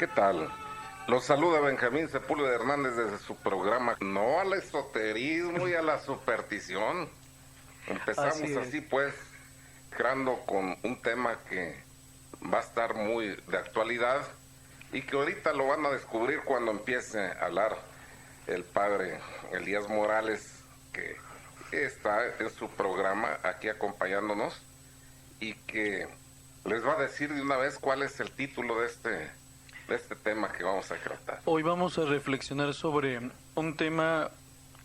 ¿Qué tal? Los saluda Benjamín Sepúlveda Hernández desde su programa No al esoterismo y a la superstición. Empezamos así pues, creando con un tema que va a estar muy de actualidad y que ahorita lo van a descubrir cuando empiece a hablar el padre Elías Morales, que está en su programa aquí acompañándonos y que les va a decir de una vez cuál es el título de este tema que vamos a tratar. Hoy vamos a reflexionar sobre un tema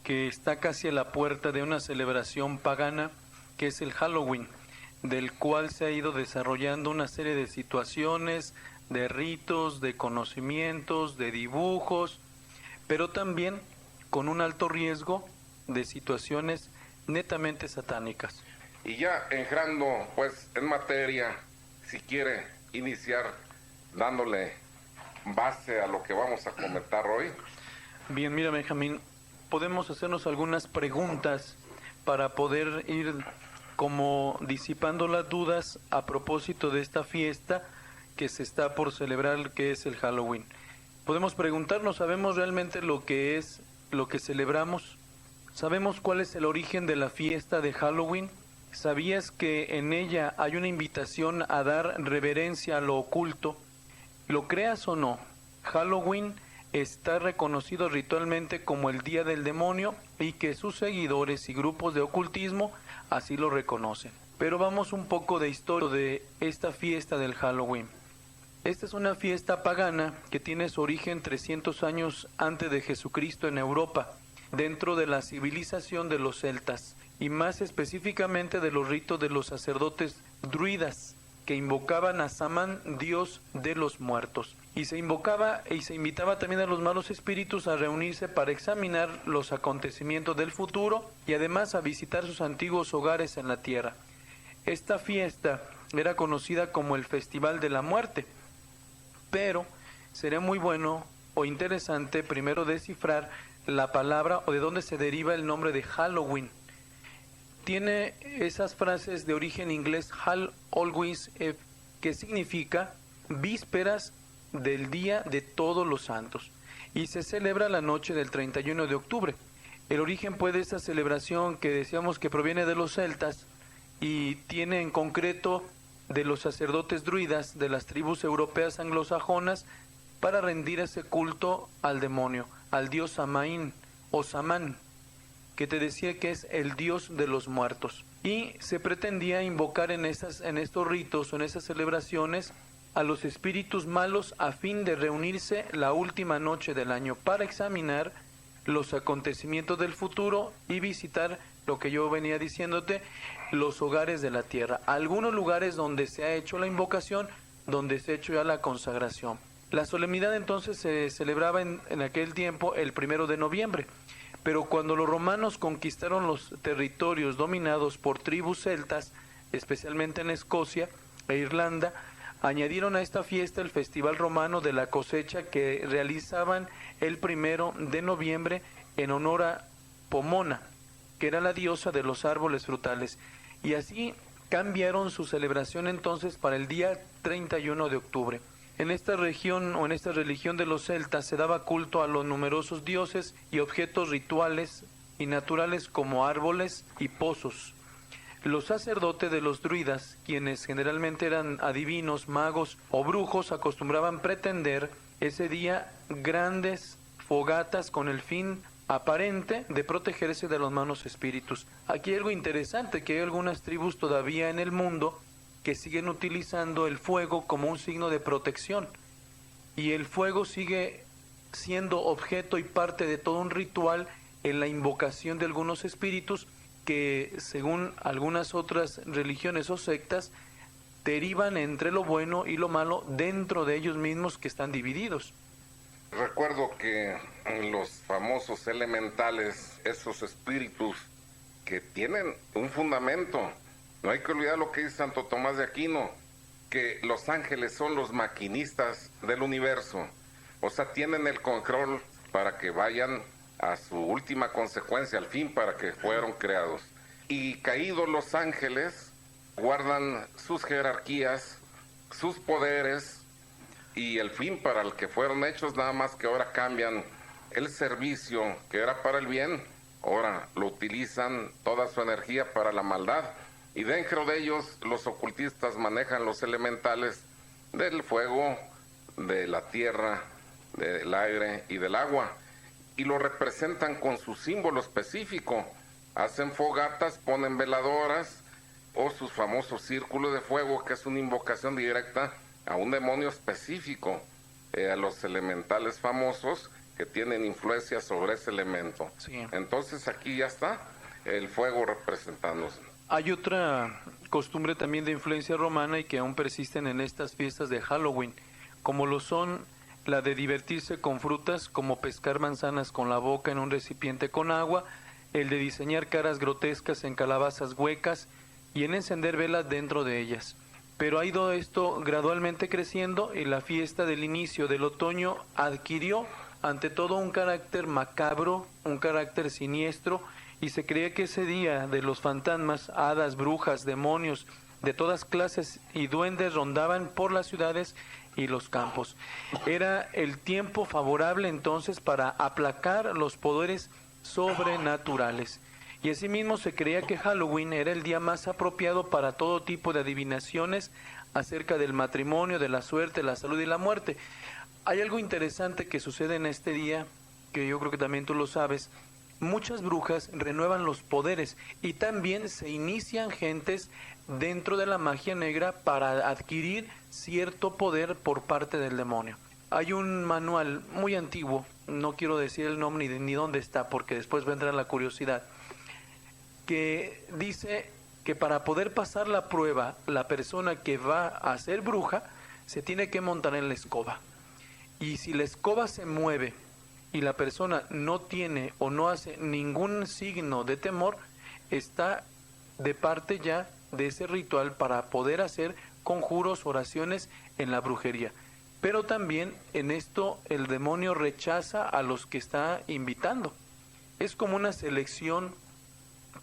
que está casi a la puerta de una celebración pagana, que es el Halloween, del cual se ha ido desarrollando una serie de situaciones, de ritos, de conocimientos, de dibujos, pero también con un alto riesgo de situaciones netamente satánicas. Y ya entrando pues en materia, si quiere iniciar dándole base a lo que vamos a comentar hoy. Bien, mira, Benjamín, podemos hacernos algunas preguntas para poder ir como disipando las dudas a propósito de esta fiesta que se está por celebrar, que es el Halloween. Podemos preguntarnos, ¿sabemos realmente lo que es lo que celebramos? ¿Sabemos cuál es el origen de la fiesta de Halloween? ¿Sabías que en ella hay una invitación a dar reverencia a lo oculto? Lo creas o no, Halloween está reconocido ritualmente como el Día del Demonio y que sus seguidores y grupos de ocultismo así lo reconocen. Pero vamos un poco de historia de esta fiesta del Halloween. Esta es una fiesta pagana que tiene su origen 300 años antes de Jesucristo en Europa, dentro de la civilización de los celtas, y más específicamente de los ritos de los sacerdotes druidas, que invocaban a Samán, dios de los muertos. Y se invocaba y se invitaba también a los malos espíritus a reunirse para examinar los acontecimientos del futuro y además a visitar sus antiguos hogares en la tierra. Esta fiesta era conocida como el Festival de la Muerte, pero sería muy bueno o interesante primero descifrar la palabra o de dónde se deriva el nombre de Halloween. Tiene esas frases de origen inglés, Hall Always, que significa vísperas del Día de Todos los Santos, y se celebra la noche del 31 de octubre. El origen pues de esta celebración, que decíamos que proviene de los celtas y tiene en concreto de los sacerdotes druidas de las tribus europeas anglosajonas, para rendir ese culto al demonio, al dios Samaín o Samán, que te decía que es el dios de los muertos. Y se pretendía invocar en estos ritos o en esas celebraciones a los espíritus malos a fin de reunirse la última noche del año para examinar los acontecimientos del futuro y visitar, lo que yo venía diciéndote, los hogares de la tierra. Algunos lugares donde se ha hecho la invocación, donde se ha hecho ya la consagración. La solemnidad entonces se celebraba en aquel tiempo el 1 de noviembre. Pero cuando los romanos conquistaron los territorios dominados por tribus celtas, especialmente en Escocia e Irlanda, añadieron a esta fiesta el Festival Romano de la Cosecha, que realizaban el 1 de noviembre en honor a Pomona, que era la diosa de los árboles frutales. Y así cambiaron su celebración entonces para el día 31 de octubre. En esta región o en esta religión de los celtas se daba culto a los numerosos dioses y objetos rituales y naturales como árboles y pozos. Los sacerdotes de los druidas, quienes generalmente eran adivinos, magos o brujos, acostumbraban pretender ese día grandes fogatas con el fin aparente de protegerse de los malos espíritus. Aquí hay algo interesante, que hay algunas tribus todavía en el mundo que siguen utilizando el fuego como un signo de protección, y el fuego sigue siendo objeto y parte de todo un ritual en la invocación de algunos espíritus que, según algunas otras religiones o sectas, derivan entre lo bueno y lo malo dentro de ellos mismos, que están divididos. Recuerdo que los famosos elementales, esos espíritus que tienen un fundamento, no hay que olvidar lo que dice Santo Tomás de Aquino, que los ángeles son los maquinistas del universo. O sea, tienen el control para que vayan a su última consecuencia, al fin para que fueron creados. Y caídos los ángeles, guardan sus jerarquías, sus poderes, y el fin para el que fueron hechos, nada más que ahora cambian el servicio que era para el bien, ahora lo utilizan toda su energía para la maldad, y dentro de ellos los ocultistas manejan los elementales del fuego, de la tierra, del aire y del agua, y lo representan con su símbolo específico. Hacen fogatas, ponen veladoras o sus famosos círculos de fuego, que es una invocación directa a un demonio específico, a los elementales famosos que tienen influencia sobre ese elemento. Sí. Entonces aquí ya está el fuego representándose. Hay otra costumbre también de influencia romana y que aún persisten en estas fiestas de Halloween, como lo son la de divertirse con frutas, como pescar manzanas con la boca en un recipiente con agua, el de diseñar caras grotescas en calabazas huecas y en encender velas dentro de ellas. Pero ha ido esto gradualmente creciendo y la fiesta del inicio del otoño adquirió ante todo un carácter macabro, un carácter siniestro, y se creía que ese día de los fantasmas, hadas, brujas, demonios de todas clases y duendes rondaban por las ciudades y los campos. Era el tiempo favorable entonces para aplacar los poderes sobrenaturales. Y asimismo se creía que Halloween era el día más apropiado para todo tipo de adivinaciones acerca del matrimonio, de la suerte, la salud y la muerte. Hay algo interesante que sucede en este día, que yo creo que también tú lo sabes. Muchas brujas renuevan los poderes y también se inician gentes dentro de la magia negra para adquirir cierto poder por parte del demonio. Hay un manual muy antiguo, no quiero decir el nombre ni dónde está porque después vendrá la curiosidad, que dice que para poder pasar la prueba, la persona que va a ser bruja se tiene que montar en la escoba. Y si la escoba se mueve y la persona no tiene o no hace ningún signo de temor, está de parte ya de ese ritual para poder hacer conjuros, oraciones en la brujería. Pero también en esto el demonio rechaza a los que está invitando. Es como una selección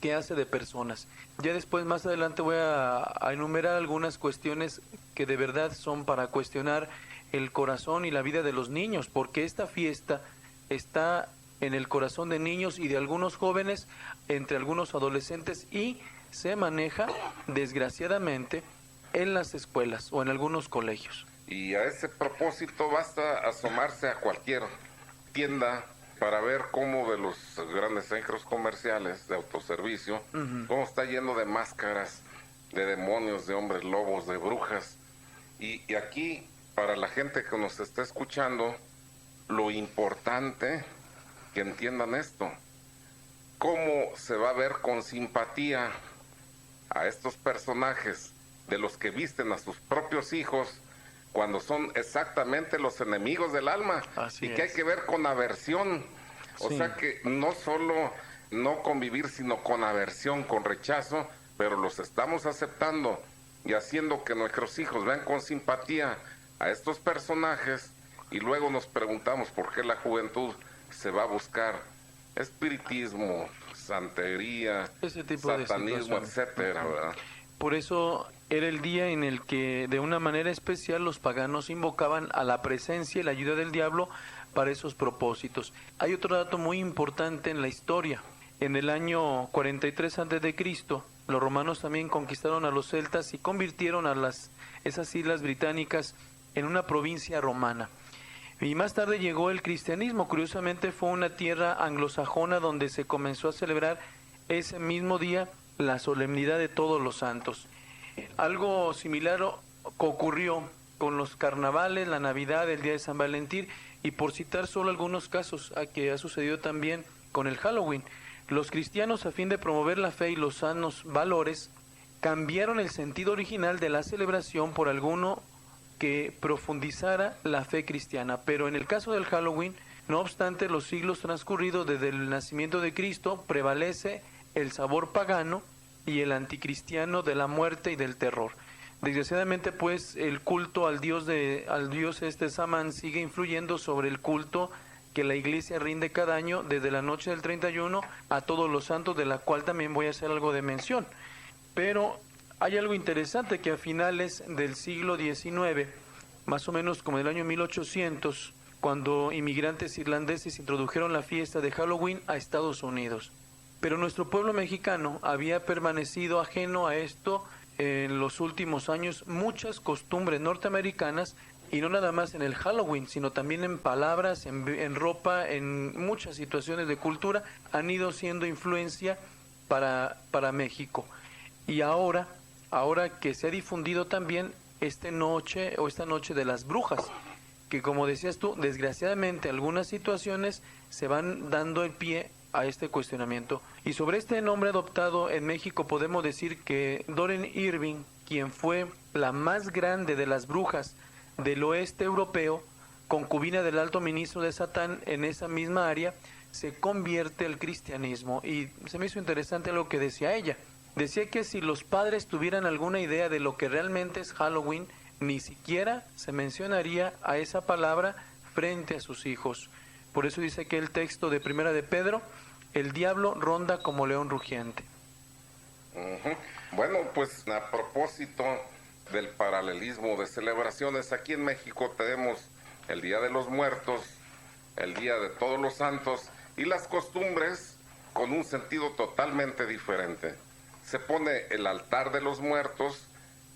que hace de personas. Ya después, más adelante, voy a enumerar algunas cuestiones que de verdad son para cuestionar el corazón y la vida de los niños, porque esta fiesta está en el corazón de niños y de algunos jóvenes, entre algunos adolescentes, y se maneja, desgraciadamente, en las escuelas o en algunos colegios. Y a ese propósito basta asomarse a cualquier tienda para ver cómo de los grandes centros comerciales de autoservicio, cómo está lleno de máscaras, de demonios, de hombres lobos, de brujas. Y aquí, para la gente que nos está escuchando, lo importante que entiendan esto, cómo se va a ver con simpatía a estos personajes de los que visten a sus propios hijos cuando son exactamente los enemigos del alma. Así y que es. hay que ver con aversión. O Sí. sea que no solo no convivir, sino con aversión, con rechazo, pero los estamos aceptando y haciendo que nuestros hijos vean con simpatía a estos personajes, y luego nos preguntamos por qué la juventud se va a buscar espiritismo, santería, Ese tipo de satanismo, situaciones. etcétera, ¿verdad? Por eso era el día en el que de una manera especial los paganos invocaban a la presencia y la ayuda del diablo para esos propósitos. Hay otro dato muy importante en la historia. En el año 43 a.C., los romanos también conquistaron a los celtas y convirtieron a esas islas británicas en una provincia romana. Y más tarde llegó el cristianismo. Curiosamente fue una tierra anglosajona donde se comenzó a celebrar ese mismo día la solemnidad de todos los santos. Algo similar ocurrió con los carnavales, la Navidad, el día de San Valentín, y por citar solo algunos casos que ha sucedido también con el Halloween. Los cristianos, a fin de promover la fe y los sanos valores, cambiaron el sentido original de la celebración por alguno que profundizara la fe cristiana. Pero en el caso del Halloween, no obstante los siglos transcurridos desde el nacimiento de Cristo, prevalece el sabor pagano y el anticristiano de la muerte y del terror. Desgraciadamente, pues, el culto al dios Samán sigue influyendo sobre el culto que la iglesia rinde cada año desde la noche del 31 a todos los santos, de la cual también voy a hacer algo de mención. Pero hay algo interesante, que a finales del siglo XIX más o menos como en el año 1800, cuando inmigrantes irlandeses introdujeron la fiesta de Halloween a Estados Unidos. Pero nuestro pueblo mexicano había permanecido ajeno a esto en los últimos años. Muchas costumbres norteamericanas, y no nada más en el Halloween, sino también en palabras, en ropa, en muchas situaciones de cultura, han ido siendo influencia para México. Y ahora que se ha difundido también esta noche de las brujas, que como decías tú, desgraciadamente algunas situaciones se van dando el pie a este cuestionamiento. Y sobre este nombre adoptado en México podemos decir que Doreen Irving, quien fue la más grande de las brujas del oeste europeo, concubina del alto ministro de Satán en esa misma área, se convierte al cristianismo. Y se me hizo interesante lo que decía ella. Decía que si los padres tuvieran alguna idea de lo que realmente es Halloween, ni siquiera se mencionaría a esa palabra frente a sus hijos. Por eso dice que el texto de Primera de Pedro, el diablo ronda como león rugiente. Bueno, pues a propósito del paralelismo de celebraciones, aquí en México tenemos el Día de los Muertos, el Día de Todos los Santos, y las costumbres con un sentido totalmente diferente. Se pone el altar de los muertos,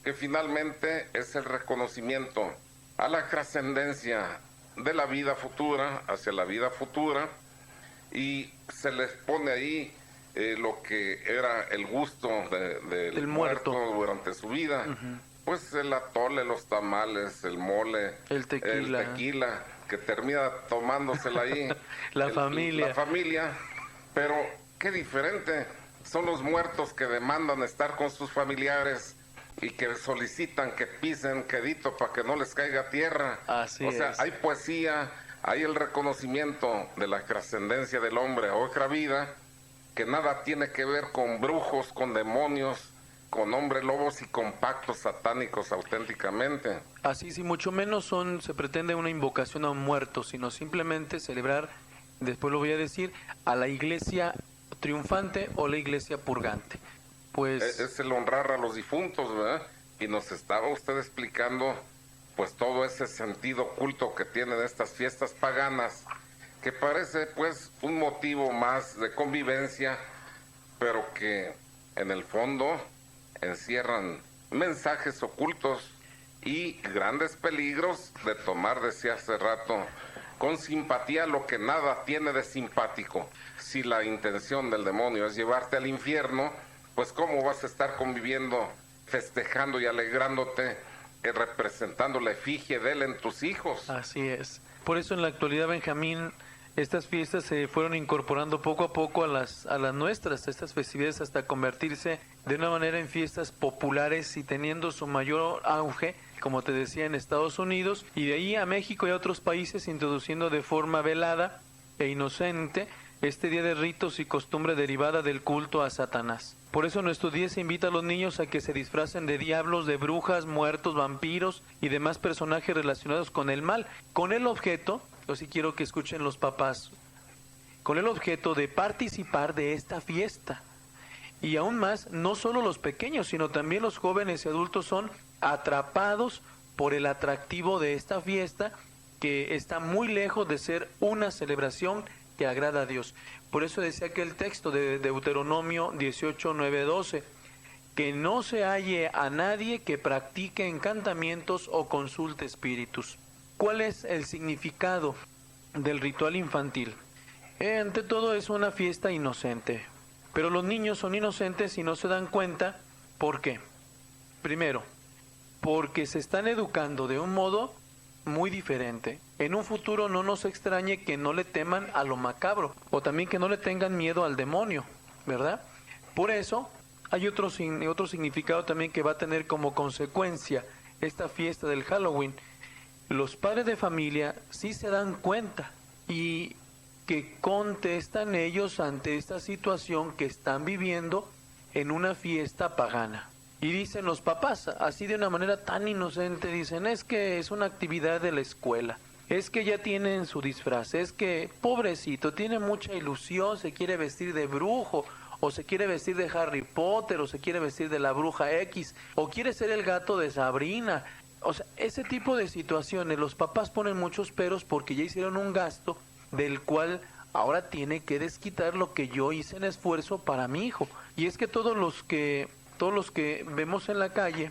que finalmente es el reconocimiento a la trascendencia de la vida futura, hacia la vida futura, y se les pone ahí lo que era el gusto del muerto durante su vida. Pues el atole, los tamales, el mole, el tequila, que termina tomándosela ahí la familia. Pero qué diferente son los muertos que demandan estar con sus familiares y que solicitan que pisen quedito para que no les caiga tierra. Así o sea, es. Hay poesía, hay el reconocimiento de la trascendencia del hombre a otra vida, que nada tiene que ver con brujos, con demonios, con hombres lobos y con pactos satánicos auténticamente. Así, sí, mucho menos se pretende una invocación a un muerto, sino simplemente celebrar, después lo voy a decir, a la iglesia triunfante o la iglesia purgante. Pues es el honrar a los difuntos, ¿verdad? Y nos estaba usted explicando pues todo ese sentido oculto que tienen estas fiestas paganas, que parece pues un motivo más de convivencia, pero que en el fondo encierran mensajes ocultos y grandes peligros de tomar, decía hace rato, con simpatía lo que nada tiene de simpático. Si la intención del demonio es llevarte al infierno, pues cómo vas a estar conviviendo, festejando y alegrándote, representando la efigie de él en tus hijos. Así es. Por eso en la actualidad, Benjamín, estas fiestas se fueron incorporando poco a poco a las nuestras, estas festividades, hasta convertirse de una manera en fiestas populares y teniendo su mayor auge, como te decía, en Estados Unidos, y de ahí a México y a otros países, introduciendo de forma velada e inocente este día de ritos y costumbre derivada del culto a Satanás. Por eso nuestro día se invita a los niños a que se disfracen de diablos, de brujas, muertos, vampiros y demás personajes relacionados con el mal, con el objeto, yo sí quiero que escuchen los papás, con el objeto de participar de esta fiesta. Y aún más, no solo los pequeños, sino también los jóvenes y adultos son atrapados por el atractivo de esta fiesta, que está muy lejos de ser una celebración que agrada a Dios. Por eso decía aquel texto de Deuteronomio 18, 9, 12, que no se halle a nadie que practique encantamientos o consulte espíritus. ¿Cuál es el significado del ritual infantil? Ante todo es una fiesta inocente, pero los niños son inocentes y no se dan cuenta. ¿Por qué? Primero, porque se están educando de un modo muy diferente. En un futuro no nos extrañe que no le teman a lo macabro, o también que no le tengan miedo al demonio, ¿verdad? Por eso hay otro significado también que va a tener como consecuencia esta fiesta del Halloween. Los padres de familia sí se dan cuenta y que contestan ellos ante esta situación que están viviendo en una fiesta pagana. Y dicen los papás, así de una manera tan inocente, dicen, es que es una actividad de la escuela, es que ya tienen su disfraz, es que, pobrecito, tiene mucha ilusión, se quiere vestir de brujo, o se quiere vestir de Harry Potter, o se quiere vestir de la bruja X, o quiere ser el gato de Sabrina, O sea, ese tipo de situaciones, los papás ponen muchos peros porque ya hicieron un gasto del cual ahora tiene que desquitar lo que yo hice en esfuerzo para mi hijo. Y es que todos los que vemos en la calle,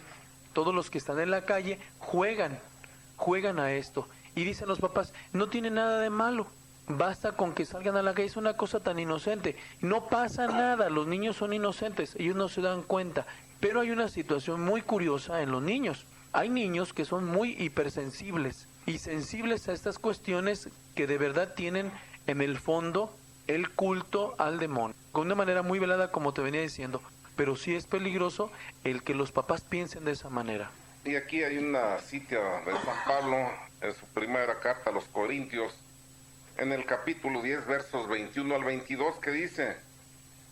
todos los que están en la calle juegan a esto. Y dicen los papás, no tiene nada de malo, basta con que salgan a la calle, es una cosa tan inocente. No pasa nada, los niños son inocentes, ellos no se dan cuenta. Pero hay una situación muy curiosa en los niños. Hay niños que son muy hipersensibles y sensibles a estas cuestiones que de verdad tienen en el fondo el culto al demonio. Con una manera muy velada, como te venía diciendo, pero sí es peligroso el que los papás piensen de esa manera. Y aquí hay una cita de San Pablo en su primera carta a los Corintios, en el capítulo 10, versos 21 al 22, que dice: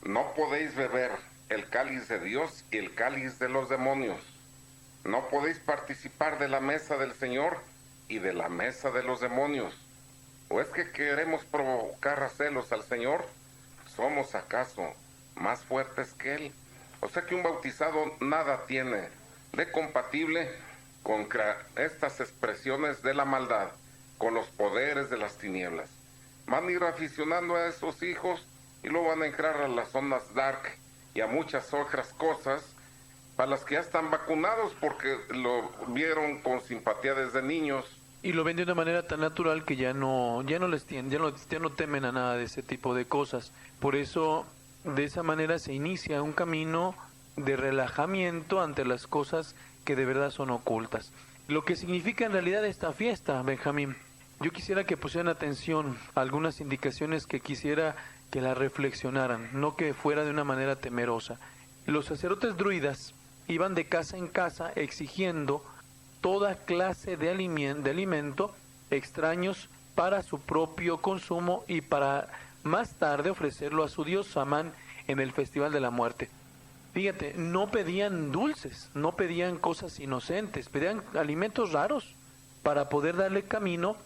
no podéis beber el cáliz de Dios y el cáliz de los demonios. No podéis participar de la mesa del Señor y de la mesa de los demonios. ¿O es que queremos provocar a celos al Señor? ¿Somos acaso más fuertes que Él? O sea que un bautizado nada tiene de compatible con estas expresiones de la maldad, con los poderes de las tinieblas. Van a ir aficionando a esos hijos y luego van a entrar a las zonas dark y a muchas otras cosas para las que ya están vacunados porque lo vieron con simpatía desde niños. Y lo ven de una manera tan natural que ya no temen a nada de ese tipo de cosas. Por eso, de esa manera se inicia un camino de relajamiento ante las cosas que de verdad son ocultas. Lo que significa en realidad esta fiesta, Benjamín. Yo quisiera que pusieran atención a algunas indicaciones que quisiera que la reflexionaran, no que fuera de una manera temerosa. Los sacerdotes druidas iban de casa en casa exigiendo toda clase de alimento extraños para su propio consumo y para más tarde ofrecerlo a su dios Samán en el Festival de la Muerte. Fíjate, no pedían dulces, no pedían cosas inocentes, pedían alimentos raros para poder darle camino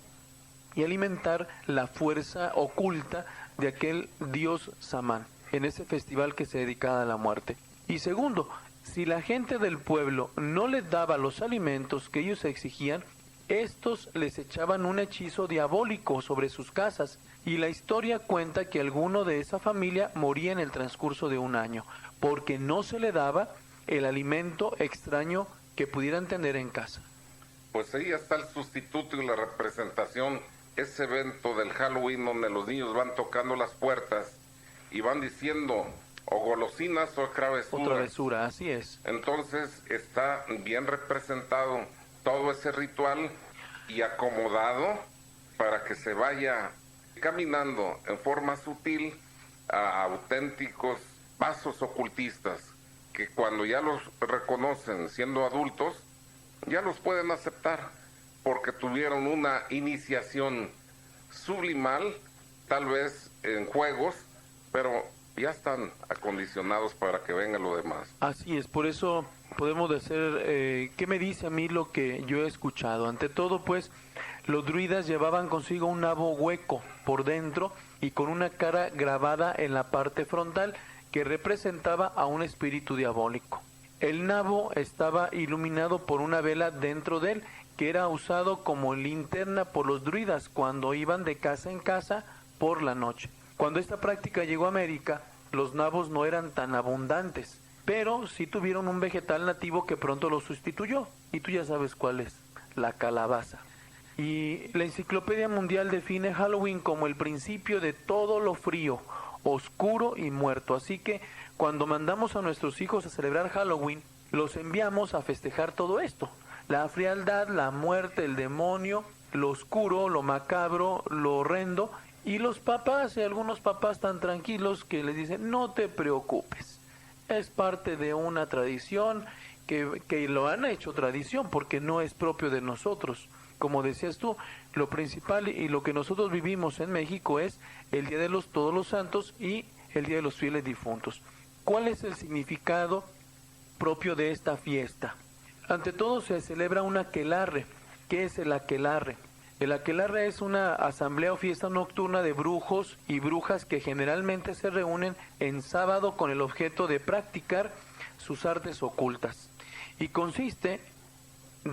y alimentar la fuerza oculta de aquel dios Samán en ese festival que se dedicaba a la muerte. Y segundo, si la gente del pueblo no les daba los alimentos que ellos exigían, estos les echaban un hechizo diabólico sobre sus casas, y la historia cuenta que alguno de esa familia moría en el transcurso de un año, porque no se le daba el alimento extraño que pudieran tener en casa. Pues ahí está el sustituto y la representación, ese evento del Halloween donde los niños van tocando las puertas y van diciendo o golosinas o travesuras. O travesura, así es. Entonces está bien representado todo ese ritual y acomodado para que se vaya caminando en forma sutil a auténticos pasos ocultistas que cuando ya los reconocen siendo adultos ya los pueden aceptar porque tuvieron una iniciación sublimal, tal vez en juegos, pero ya están acondicionados para que venga lo demás. Así es, por eso podemos decir, ¿qué me dice a mí lo que yo he escuchado? Ante todo, pues, los druidas llevaban consigo un nabo hueco por dentro y con una cara grabada en la parte frontal que representaba a un espíritu diabólico. El nabo estaba iluminado por una vela dentro de él, que era usado como linterna por los druidas cuando iban de casa en casa por la noche. Cuando esta práctica llegó a América, los nabos no eran tan abundantes, pero sí tuvieron un vegetal nativo que pronto lo sustituyó, y tú ya sabes cuál es, la calabaza. Y la Enciclopedia Mundial define Halloween como el principio de todo lo frío, oscuro y muerto. Así que cuando mandamos a nuestros hijos a celebrar Halloween, los enviamos a festejar todo esto. La frialdad, la muerte, el demonio, lo oscuro, lo macabro, lo horrendo. Y los papás, y algunos papás tan tranquilos que les dicen, no te preocupes, es parte de una tradición que lo han hecho tradición porque no es propio de nosotros. Como decías tú, lo principal y lo que nosotros vivimos en México es el Día de Todos los Santos y el Día de los Fieles Difuntos. ¿Cuál es el significado propio de esta fiesta? Ante todo se celebra un aquelarre. ¿Qué es el aquelarre? El aquelarre es una asamblea o fiesta nocturna de brujos y brujas que generalmente se reúnen en sábado con el objeto de practicar sus artes ocultas. Y consiste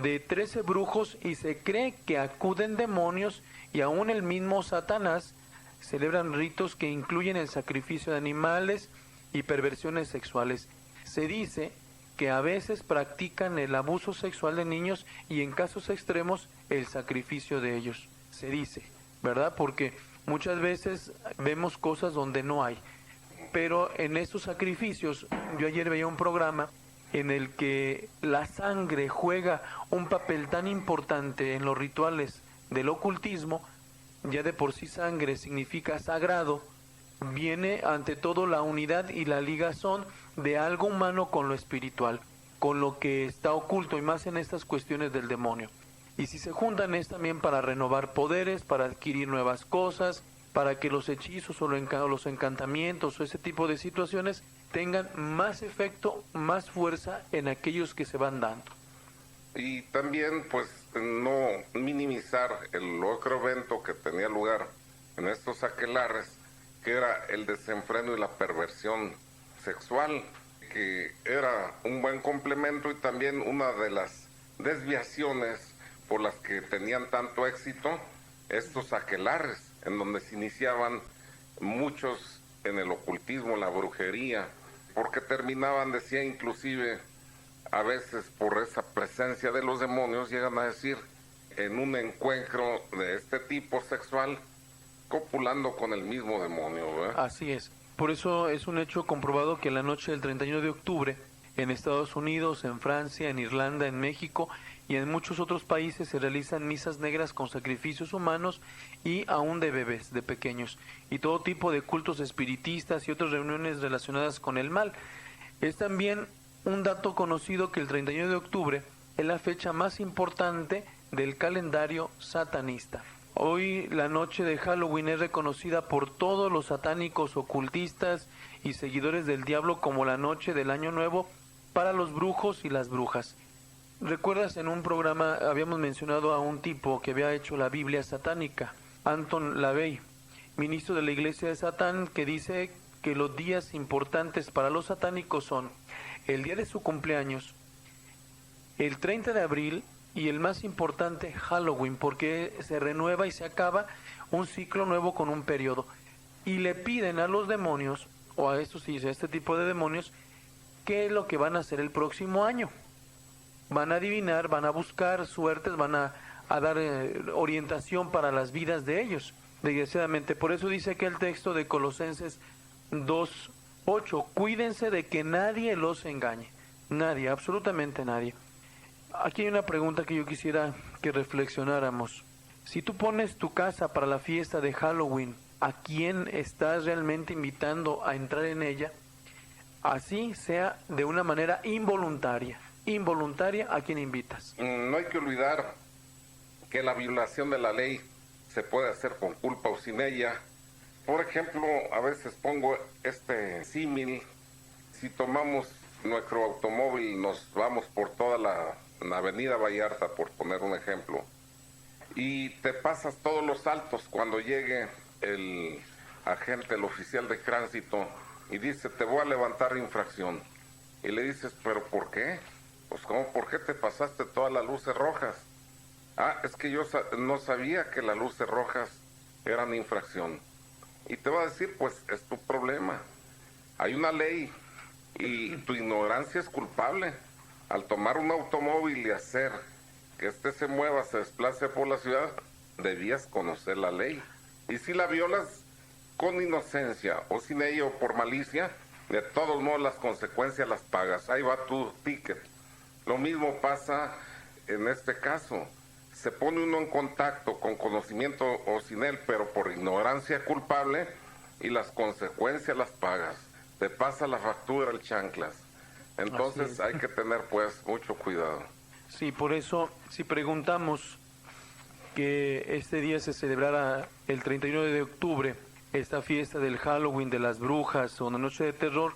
de 13 brujos y se cree que acuden demonios y aún el mismo Satanás celebran ritos que incluyen el sacrificio de animales y perversiones sexuales. Se dice que a veces practican el abuso sexual de niños y en casos extremos el sacrificio de ellos. Se dice, ¿verdad? Porque muchas veces vemos cosas donde no hay. Pero en estos sacrificios, yo ayer veía un programa en el que la sangre juega un papel tan importante en los rituales del ocultismo. Ya de por sí sangre significa sagrado, viene ante todo la unidad y la ligazón de algo humano con lo espiritual, con lo que está oculto, y más en estas cuestiones del demonio. Y si se juntan es también para renovar poderes, para adquirir nuevas cosas, para que los hechizos o los encantamientos o ese tipo de situaciones tengan más efecto, más fuerza en aquellos que se van dando. Y también, pues, no minimizar el otro evento que tenía lugar en estos aquelarres, que era el desenfreno y la perversión sexual, que era un buen complemento y también una de las desviaciones por las que tenían tanto éxito estos aquelarres, en donde se iniciaban muchos en el ocultismo, la brujería, porque terminaban, decía inclusive, a veces por esa presencia de los demonios, llegan a decir, en un encuentro de este tipo sexual, copulando con el mismo demonio, ¿verdad? Así es. Por eso es un hecho comprobado que la noche del 31 de octubre, en Estados Unidos, en Francia, en Irlanda, en México y en muchos otros países se realizan misas negras con sacrificios humanos y aún de bebés, de pequeños, y todo tipo de cultos espiritistas y otras reuniones relacionadas con el mal. Es también un dato conocido que el 31 de octubre es la fecha más importante del calendario satanista. Hoy la noche de Halloween es reconocida por todos los satánicos, ocultistas y seguidores del diablo como la noche del Año Nuevo para los brujos y las brujas. ¿Recuerdas? En un programa habíamos mencionado a un tipo que había hecho la Biblia satánica, Anton LaVey, ministro de la Iglesia de Satán, que dice que los días importantes para los satánicos son el día de su cumpleaños, el 30 de abril y el más importante, Halloween, porque se renueva y se acaba un ciclo nuevo con un periodo. Y le piden a los demonios, o a estos, sí, a este tipo de demonios, qué es lo que van a hacer el próximo año. Van a adivinar, van a buscar suertes, van a dar orientación para las vidas de ellos, desgraciadamente. Por eso dice que el texto de Colosenses 2:8, cuídense de que nadie los engañe. Nadie, absolutamente nadie. Aquí hay una pregunta que yo quisiera que reflexionáramos. Si tú pones tu casa para la fiesta de Halloween, ¿a quién estás realmente invitando a entrar en ella? Así sea de una manera involuntaria. Involuntaria, ¿a quién invitas? No hay que olvidar que la violación de la ley se puede hacer con culpa o sin ella. Por ejemplo, a veces pongo este símil. Si tomamos nuestro automóvil, nos vamos por toda la Avenida Vallarta, por poner un ejemplo, y te pasas todos los altos cuando llegue el agente, el oficial de tránsito, y dice, te voy a levantar infracción. Y le dices, ¿pero por qué? Pues, ¿cómo? ¿Por qué te pasaste todas las luces rojas? Ah, es que yo no sabía que las luces rojas eran infracción. Y te va a decir, pues, es tu problema. Hay una ley y tu ignorancia es culpable. Al tomar un automóvil y hacer que este se mueva, se desplace por la ciudad, debías conocer la ley. Y si la violas con inocencia o sin ello por malicia, de todos modos las consecuencias las pagas. Ahí va tu ticket. Lo mismo pasa en este caso. Se pone uno en contacto con conocimiento o sin él, pero por ignorancia culpable, y las consecuencias las pagas. Te pasa la factura el chanclas. Entonces hay que tener pues mucho cuidado. Sí, por eso si preguntamos que este día se celebrara el 31 de octubre, esta fiesta del Halloween, de las brujas o una noche de terror,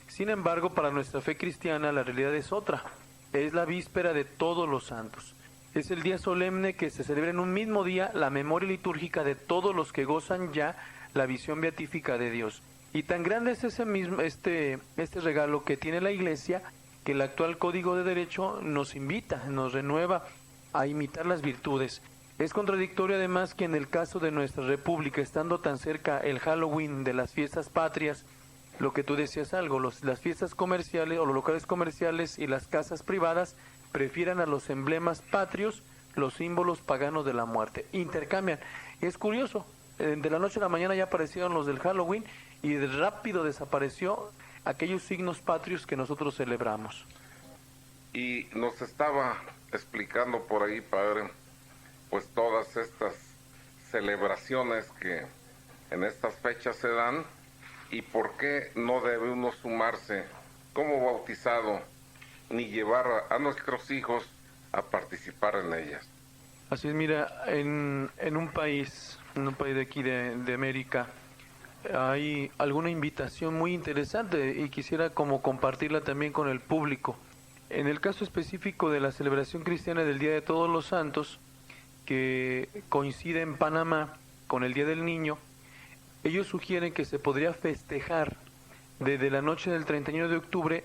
sin embargo para nuestra fe cristiana la realidad es otra. Es la víspera de todos los santos. Es el día solemne que se celebra en un mismo día la memoria litúrgica de todos los que gozan ya la visión beatífica de Dios. Y tan grande es ese mismo este regalo que tiene la Iglesia, que el actual Código de Derecho nos invita, nos renueva a imitar las virtudes. Es contradictorio además que en el caso de nuestra república, estando tan cerca el Halloween de las fiestas patrias, lo que tú decías algo, las fiestas comerciales o los locales comerciales y las casas privadas prefieran a los emblemas patrios los símbolos paganos de la muerte. Intercambian. Es curioso, de la noche a la mañana ya aparecieron los del Halloween y rápido desapareció aquellos signos patrios que nosotros celebramos. Y nos estaba explicando por ahí, padre, pues todas estas celebraciones que en estas fechas se dan y por qué no debe uno sumarse como bautizado ni llevar a nuestros hijos a participar en ellas. Así es, mira, en un país de aquí de América, hay alguna invitación muy interesante y quisiera como compartirla también con el público. En el caso específico de la celebración cristiana del Día de Todos los Santos, que coincide en Panamá con el Día del Niño, ellos sugieren que se podría festejar desde la noche del 31 de octubre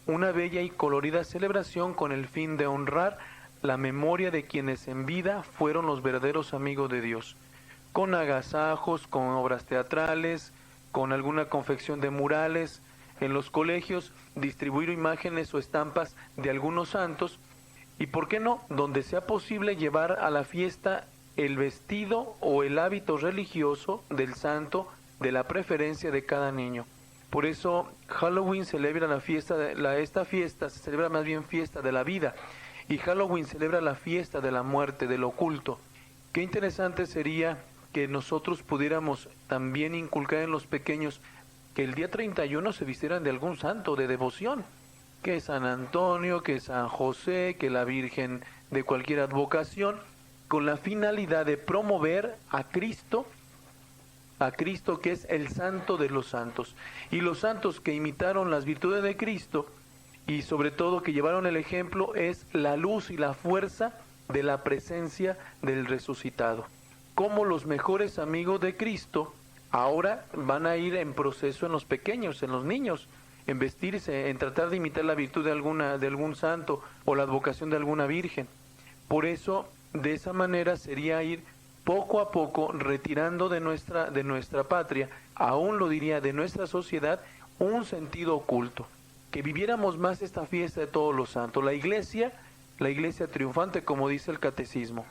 una bella y colorida celebración con el fin de honrar la memoria de quienes en vida fueron los verdaderos amigos de Dios, con agasajos, con obras teatrales, con alguna confección de murales, en los colegios distribuir imágenes o estampas de algunos santos y, ¿por qué no?, donde sea posible llevar a la fiesta el vestido o el hábito religioso del santo de la preferencia de cada niño. Por eso Halloween celebra esta fiesta se celebra más bien fiesta de la vida, y Halloween celebra la fiesta de la muerte, del oculto. Qué interesante sería que nosotros pudiéramos también inculcar en los pequeños que el día 31 se vistieran de algún santo de devoción, que San Antonio, que San José, que la Virgen de cualquier advocación, con la finalidad de promover a Cristo que es el santo de los santos. Y los santos que imitaron las virtudes de Cristo y sobre todo que llevaron el ejemplo es la luz y la fuerza de la presencia del resucitado. Como los mejores amigos de Cristo ahora van a ir en proceso en los pequeños, en los niños, en vestirse, en tratar de imitar la virtud de algún santo o la advocación de alguna virgen. Por eso, de esa manera sería ir poco a poco retirando de nuestra patria, aún lo diría de nuestra sociedad, un sentido oculto. Que viviéramos más esta fiesta de todos los santos, la iglesia triunfante, como dice el catecismo.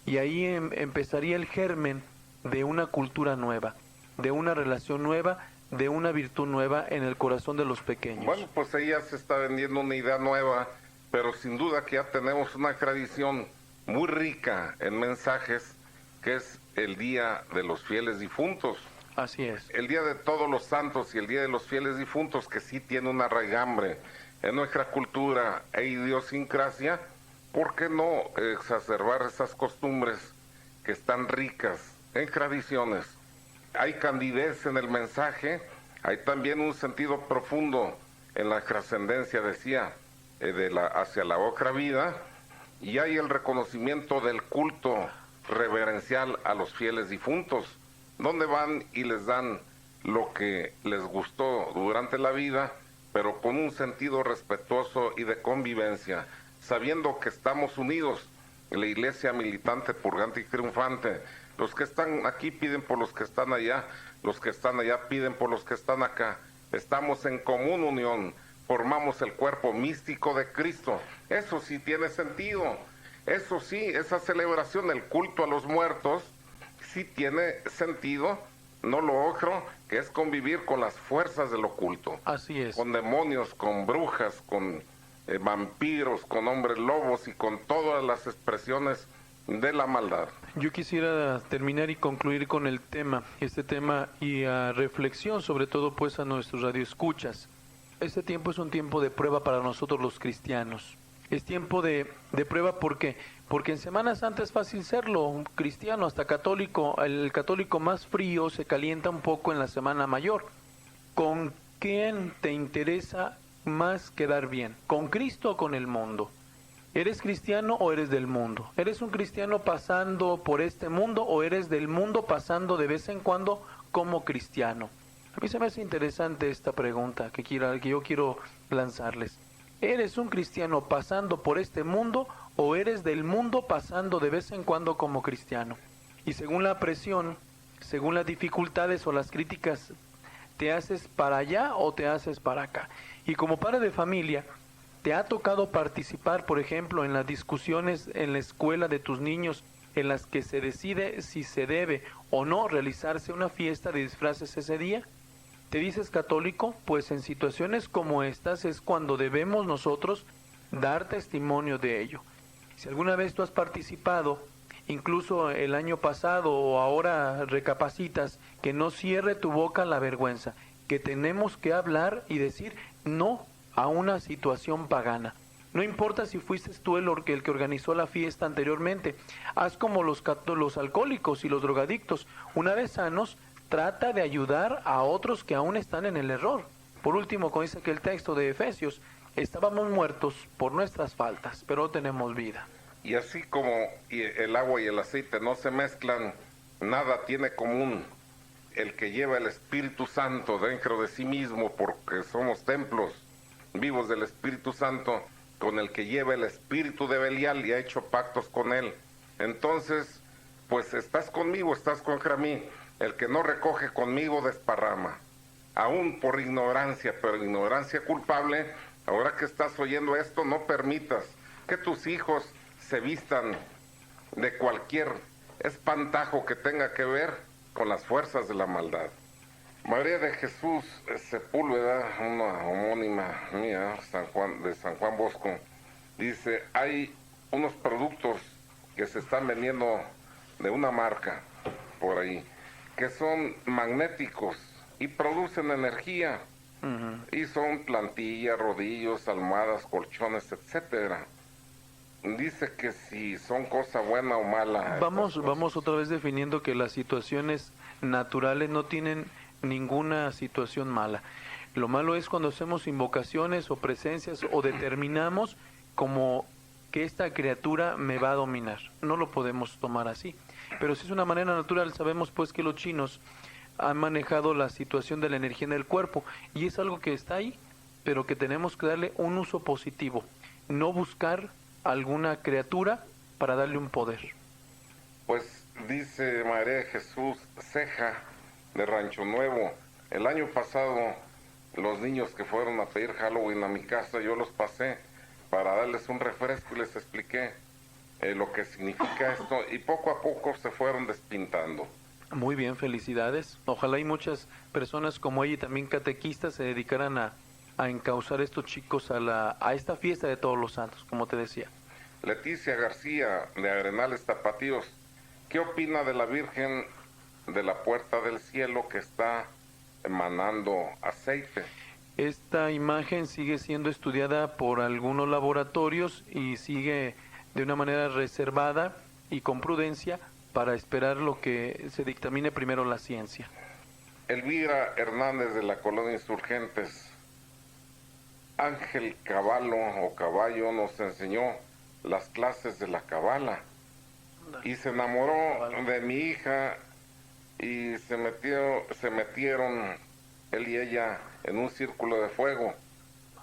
Y ahí empezaría el germen de una cultura nueva, de una relación nueva, de una virtud nueva en el corazón de los pequeños. Bueno, pues ahí ya se está vendiendo una idea nueva, pero sin duda que ya tenemos una tradición muy rica en mensajes, que es el Día de los Fieles Difuntos. Así es. El Día de Todos los Santos y el Día de los Fieles Difuntos, que sí tiene una raigambre en nuestra cultura e idiosincrasia. ¿Por qué no exacerbar esas costumbres que están ricas en tradiciones? Hay candidez en el mensaje, hay también un sentido profundo en la trascendencia, decía, hacia la otra vida, y hay el reconocimiento del culto reverencial a los fieles difuntos, donde van y les dan lo que les gustó durante la vida, pero con un sentido respetuoso y de convivencia, sabiendo que estamos unidos, la iglesia militante, purgante y triunfante. Los que están aquí piden por los que están allá, los que están allá piden por los que están acá. Estamos en común unión, formamos el cuerpo místico de Cristo. Eso sí tiene sentido. Eso sí, esa celebración, el culto a los muertos, sí tiene sentido, no lo otro, que es convivir con las fuerzas del oculto. Así es. Con demonios, con brujas, con vampiros, con hombres lobos y con todas las expresiones de la maldad. Yo quisiera terminar y concluir con este tema y a reflexión, sobre todo pues a nuestros radioescuchas. Este tiempo es un tiempo de prueba para nosotros los cristianos. Es tiempo de prueba, ¿por qué? Porque en Semana Santa es fácil serlo, un cristiano, hasta católico. El católico más frío se calienta un poco en la Semana Mayor. ¿Con quién te interesa más quedar bien? ¿Con Cristo o con el mundo? ¿Eres cristiano o eres del mundo? ¿Eres un cristiano pasando por este mundo o eres del mundo pasando de vez en cuando como cristiano? A mí se me hace interesante esta pregunta que yo quiero lanzarles. ¿Eres un cristiano pasando por este mundo o eres del mundo pasando de vez en cuando como cristiano? Y según la presión, según las dificultades o las críticas, ¿te haces para allá o te haces para acá? Y como padre de familia, ¿te ha tocado participar, por ejemplo, en las discusiones en la escuela de tus niños en las que se decide si se debe o no realizarse una fiesta de disfraces ese día? ¿Te dices católico? Pues en situaciones como estas es cuando debemos nosotros dar testimonio de ello. Si alguna vez tú has participado, incluso el año pasado o ahora recapacitas, que no cierre tu boca la vergüenza, que tenemos que hablar y decir no a una situación pagana. No importa si fuiste tú el que organizó la fiesta anteriormente, haz como los alcohólicos y los drogadictos, una vez sanos, trata de ayudar a otros que aún están en el error. Por último, como dice que el texto de Efesios, estábamos muertos por nuestras faltas, pero tenemos vida. Y así como el agua y el aceite no se mezclan, nada tiene común el que lleva el Espíritu Santo dentro de sí mismo, porque somos templos vivos del Espíritu Santo, con el que lleva el espíritu de Belial y ha hecho pactos con él. Entonces, pues estás conmigo, estás contra mí. El que no recoge conmigo desparrama, aún por ignorancia, pero ignorancia culpable. Ahora que estás oyendo esto, no permitas que tus hijos se vistan de cualquier espantajo que tenga que ver con las fuerzas de la maldad. María de Jesús Sepúlveda, una homónima mía, de San Juan Bosco, dice, hay unos productos que se están vendiendo de una marca por ahí, que son magnéticos y producen energía, y son plantillas, rodillos, almohadas, colchones, etcétera. Dice que si son cosa buena o mala. Vamos otra vez definiendo que las situaciones naturales no tienen ninguna situación mala. Lo malo es cuando hacemos invocaciones o presencias o determinamos como que esta criatura me va a dominar. No lo podemos tomar así. Pero si es una manera natural, sabemos pues que los chinos han manejado la situación de la energía en el cuerpo y es algo que está ahí, pero que tenemos que darle un uso positivo, no buscar alguna criatura para darle un poder. Pues dice María de Jesús Ceja de Rancho Nuevo, el año pasado los niños que fueron a pedir Halloween a mi casa, yo los pasé para darles un refresco y les expliqué lo que significa esto, y poco a poco se fueron despintando. Muy bien, felicidades. Ojalá y muchas personas como ella y también catequistas se dedicaran a encauzar estos chicos a esta fiesta de Todos los Santos, como te decía. Leticia García de Arenales Tapatíos, ¿qué opina de la Virgen de la Puerta del Cielo que está emanando aceite? Esta imagen sigue siendo estudiada por algunos laboratorios y sigue de una manera reservada y con prudencia para esperar lo que se dictamine primero la ciencia. Elvira Hernández de la Colonia Insurgentes, Ángel Caballo nos enseñó las clases de la Cabala y se enamoró de mi hija y se metieron él y ella en un círculo de fuego.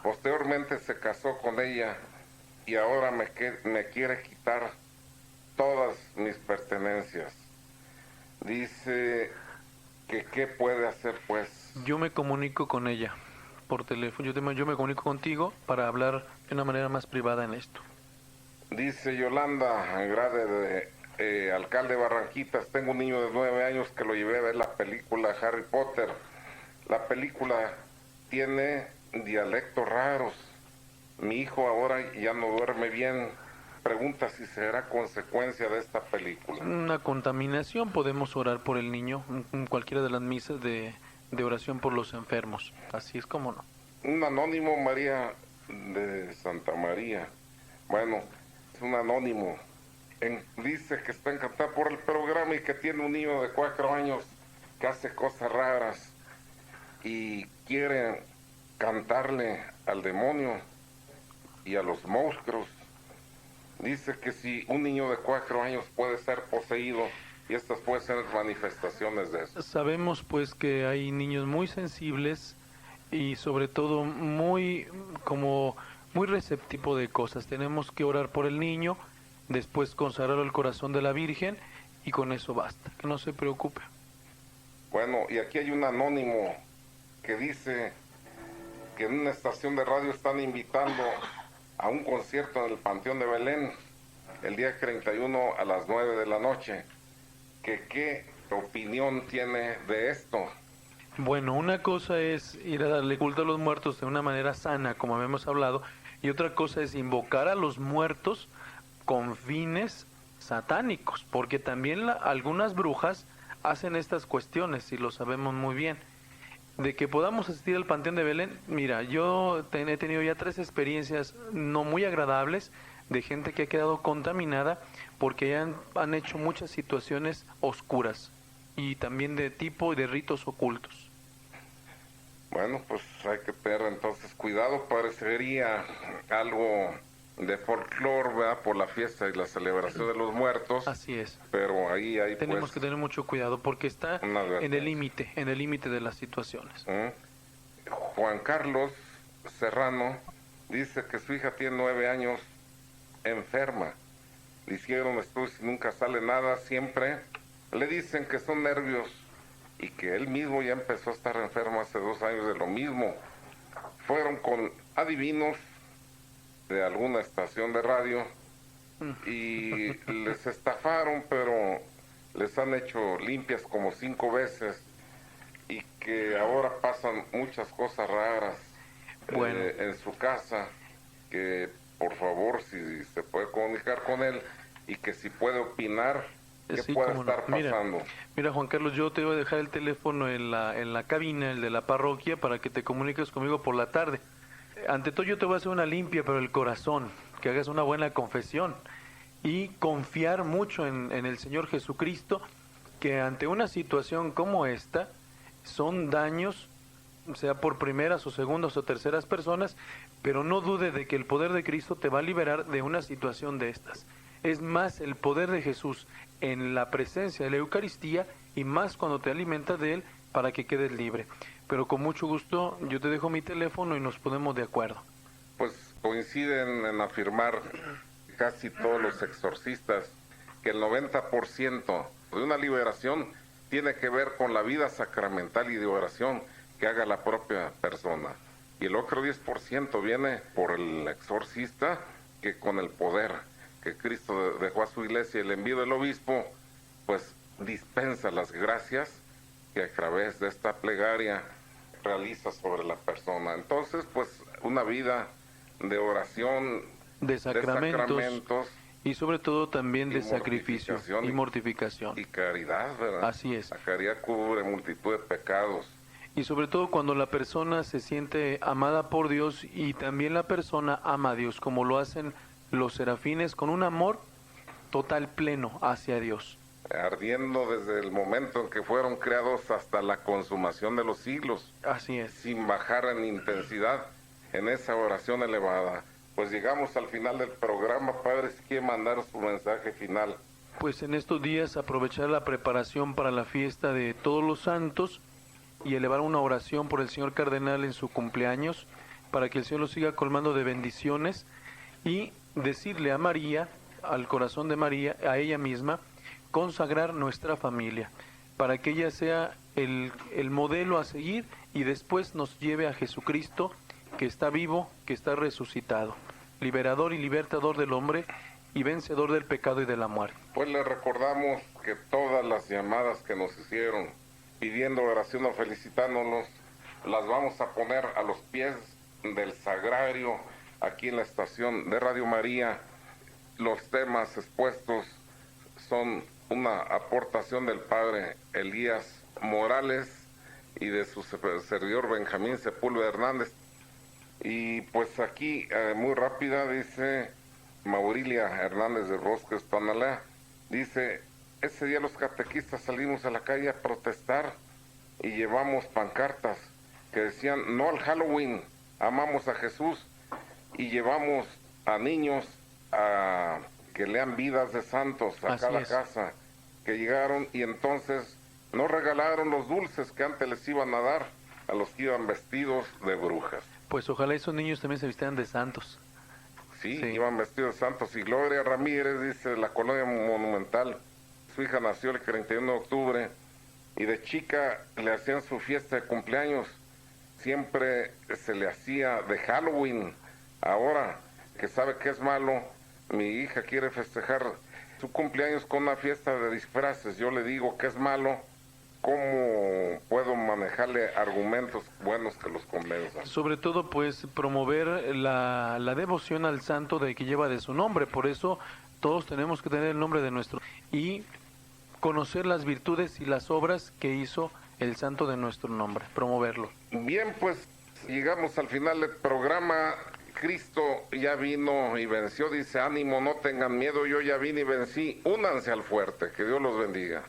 Posteriormente se casó con ella y ahora me quiere quitar todas mis pertenencias. Dice que qué puede hacer pues. Yo me comunico con ella por teléfono, yo me comunico contigo para hablar de una manera más privada en esto. Dice Yolanda Angrade de alcalde Barranquitas, tengo un niño de 9 años que lo llevé a ver la película Harry Potter. La película tiene dialectos raros. Mi hijo ahora ya no duerme bien. Pregunta si será consecuencia de esta película. Una contaminación, podemos orar por el niño en cualquiera de las misas de oración por los enfermos. Así es como no. Un anónimo, María de Santa María. Bueno, es un anónimo. Dice que está encantada por el programa y que tiene un niño de 4 años que hace cosas raras y quiere cantarle al demonio y a los monstruos. Dice que si un niño de 4 años puede ser poseído, y estas pueden ser manifestaciones de eso. Sabemos pues que hay niños muy sensibles y sobre todo muy como muy receptivo de cosas. Tenemos que orar por el niño, después consagrarlo al corazón de la Virgen y con eso basta, que no se preocupe. Bueno, y aquí hay un anónimo que dice que en una estación de radio están invitando a un concierto en el Panteón de Belén el día 31 a las 9 de la noche. ¿Qué opinión tiene de esto? Bueno, una cosa es ir a darle culto a los muertos de una manera sana, como habíamos hablado, y otra cosa es invocar a los muertos con fines satánicos, porque también algunas brujas hacen estas cuestiones, y lo sabemos muy bien. De que podamos asistir al Panteón de Belén, mira, yo he tenido ya 3 experiencias no muy agradables de gente que ha quedado contaminada porque han hecho muchas situaciones oscuras y también de tipo y de ritos ocultos. Bueno, pues hay que tener entonces cuidado, parecería algo de folclore, ¿verdad? Por la fiesta y la celebración de los muertos. Así es. Pero ahí hay tenemos que tener mucho cuidado porque está en el límite de las situaciones. Juan Carlos Serrano dice que su hija tiene 9 años enferma. Le hicieron estudios y nunca sale nada, siempre le dicen que son nervios y que él mismo ya empezó a estar enfermo hace 2 años de lo mismo. Fueron con adivinos de alguna estación de radio y les estafaron, pero les han hecho limpias como 5 veces y que ahora pasan muchas cosas raras en su casa, que por favor si se puede comunicar con él y que si puede opinar qué puede estar pasando. Mira Juan Carlos, yo te voy a dejar el teléfono en la cabina, el de la parroquia, para que te comuniques conmigo por la tarde. Ante todo yo te voy a hacer una limpia pero el corazón, que hagas una buena confesión y confiar mucho en el Señor Jesucristo, que ante una situación como esta son daños, sea por primeras o segundas o terceras personas, pero no dude de que el poder de Cristo te va a liberar de una situación de estas. Es más el poder de Jesús en la presencia de la Eucaristía y más cuando te alimentas de Él para que quedes libre. Pero con mucho gusto yo te dejo mi teléfono y nos ponemos de acuerdo. Pues coinciden en afirmar casi todos los exorcistas que el 90% de una liberación tiene que ver con la vida sacramental y de oración que haga la propia persona. Y el otro 10% viene por el exorcista, que con el poder que Cristo dejó a su iglesia y el envío del obispo, pues dispensa las gracias que a través de esta plegaria realiza sobre la persona. Entonces, pues una vida de oración, de sacramentos y sobre todo también de sacrificio y mortificación. Y caridad, ¿verdad? Así es. La caridad cubre multitud de pecados. Y sobre todo cuando la persona se siente amada por Dios y también la persona ama a Dios, como lo hacen los serafines, con un amor total, pleno hacia Dios. Ardiendo desde el momento en que fueron creados hasta la consumación de los siglos. Así es. Sin bajar en intensidad en esa oración elevada. Pues llegamos al final del programa, padre, si quiere mandar su mensaje final. Pues en estos días aprovechar la preparación para la fiesta de Todos los Santos y elevar una oración por el señor cardenal en su cumpleaños, para que el Señor lo siga colmando de bendiciones, y decirle a María, al corazón de María, a ella misma, consagrar nuestra familia, para que ella sea el modelo a seguir y después nos lleve a Jesucristo, que está vivo, que está resucitado, liberador y libertador del hombre y vencedor del pecado y de la muerte. Pues le recordamos que todas las llamadas que nos hicieron pidiendo oración o felicitándonos, las vamos a poner a los pies del sagrario aquí en la estación de Radio María. Los temas expuestos son una aportación del padre Elías Morales y de su servidor Benjamín Sepúlveda Hernández. Y pues aquí, muy rápida, dice Maurilia Hernández de Bosques, Tonalá, dice: ese día los catequistas salimos a la calle a protestar y llevamos pancartas que decían no al Halloween, amamos a Jesús, y llevamos a niños a que lean vidas de santos a cada casa, que llegaron y entonces no regalaron los dulces que antes les iban a dar a los que iban vestidos de brujas. Pues ojalá esos niños también se vistieran de santos. Sí, iban vestidos de santos. Y Gloria Ramírez dice, la colonia Monumental, su hija nació el 31 de octubre y de chica le hacían su fiesta de cumpleaños. Siempre se le hacía de Halloween. Ahora que sabe que es malo, mi hija quiere festejar su cumpleaños con una fiesta de disfraces. Yo le digo que es malo. ¿Cómo puedo manejarle argumentos buenos que los convenzan? Sobre todo, pues, promover la devoción al santo de que lleva de su nombre. Por eso, todos tenemos que tener el nombre de nuestro y conocer las virtudes y las obras que hizo el santo de nuestro nombre, promoverlo. Bien, pues, llegamos al final del programa. Cristo ya vino y venció, dice, ánimo, no tengan miedo, yo ya vine y vencí. Únanse al fuerte, que Dios los bendiga.